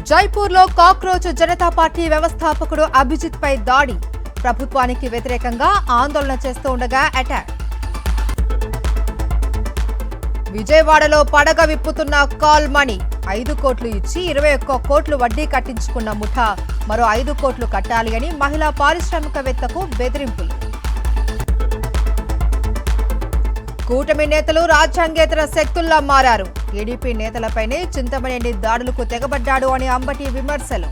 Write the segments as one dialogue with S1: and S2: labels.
S1: జైపూర్లో cockroach Janata party వ్యవస్థాపకుడు అభిజిత్ పై దాడి. ప్రభుత్వానికి వ్యతిరేకంగా ఆందోళన చేస్తూ ఉండగా అటాక్. విజయవాడలో పడగ విప్పుతున్న కాల్ మనీ. 5 కోట్లు ఇచ్చి 21 కోట్లు వడ్డీ కట్టించుకున్న ముఠా మరో 5 కోట్లు కట్టాలి అని మహిళా పారిశ్రామికవేత్తకు బెదిరింపులు. కూటమి నేతలు రాజ్యాంగేతర శక్తుల్లా మారారు. టీడీపీ నేతలపైనే చింతమనేని దాడులకు తెగబడ్డాడు అని అంబటి విమర్శలు.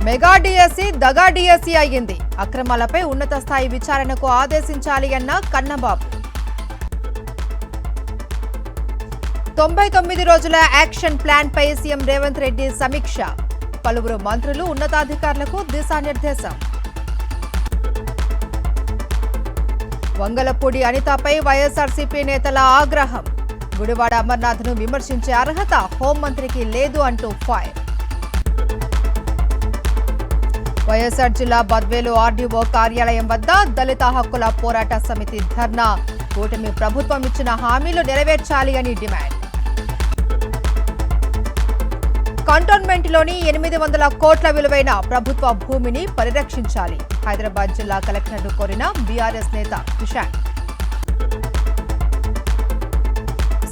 S1: మెగా డిఎస్సి దగా డిఎస్సి అయ్యింది. అక్రమాలపై ఉన్నత స్థాయి విచారణకు ఆదేశించాలి అన్న కన్నబాబు. 99 రోజుల యాక్షన్ ప్లాన్ పై సీఎం రేవంత్ రెడ్డి సమీక్ష. పలువురు మంత్రులు ఉన్నతాధికారులకు దిశానిర్దేశం. వంగలపూడి అనితపై వైఎస్ఆర్సీపీ నేతల ఆగ్రహం. గుడివాడ అమర్నాథ్ను విమర్శించే అర్హత హోంమంత్రికి లేదు అంటూ ఫైర్. వైఎస్ఆర్ జిల్లా బద్వేలు ఆర్డీఓ కార్యాలయం వద్ద దళిత హక్కుల పోరాట సమితి ధర్నా. కూటమి ప్రభుత్వం ఇచ్చిన హామీలు నెరవేర్చాలి అని డిమాండ్. కంటోన్మెంట్లోని 800 కోట్ల విలువైన ప్రభుత్వ భూమిని పరిరక్షించాలి. హైదరాబాద్ జిల్లా కలెక్టర్ను కోరిన బీఆర్ఎస్ నేత కిషాన్.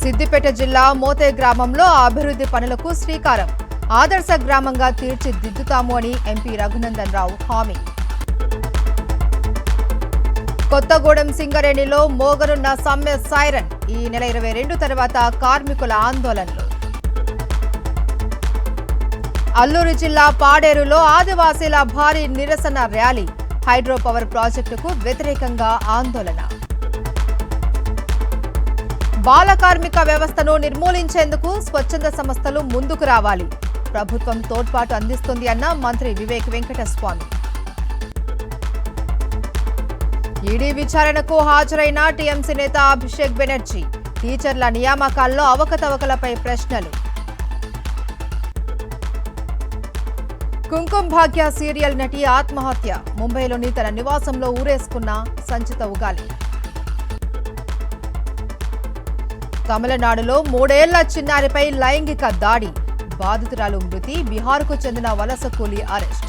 S1: సిద్దిపేట జిల్లా మోతే గ్రామంలో అభివృద్ధి పనులకు శ్రీకారం. ఆదర్శ గ్రామంగా తీర్చిదిద్దుతాము అని ఎంపీ రఘునందన్ రావు హామీ. కొత్తగూడెం సింగరేణిలో మోగనున్న సమ్మె సైరన్. ఈ నెల 22 తర్వాత కార్మికుల ఆందోళనలు. అల్లూరు జిల్లా పాడేరులో ఆదివాసీల భారీ నిరసన ర్యాలీ. హైడ్రో పవర్ ప్రాజెక్టుకు వ్యతిరేకంగా ఆందోళన. బాల కార్మిక వ్యవస్థను నిర్మూలించేందుకు స్వచ్ఛంద సంస్థలు ముందుకు రావాలి. ప్రభుత్వం తోడ్పాటు అందిస్తుంది అన్న మంత్రి వివేక్ వెంకటస్వామి. ఈడీ విచారణకు హాజరైన టీఎంసీ నేత అభిషేక్ బెనర్జీ. టీచర్ల నియామకాల్లో అవకతవకలపై ప్రశ్నలు. కుంకుమ్ భాగ్య సీరియల్ నటి ఆత్మహత్య. ముంబైలోని తన నివాసంలో ఊరేసుకున్న సంచిత ఉగాలి. తమిళనాడులో 3 ఏళ్ల చిన్నారిపై లైంగిక దాడి. బాధితురాలు మృతి. బీహార్కు చెందిన వలస కూలీ అరెస్ట్.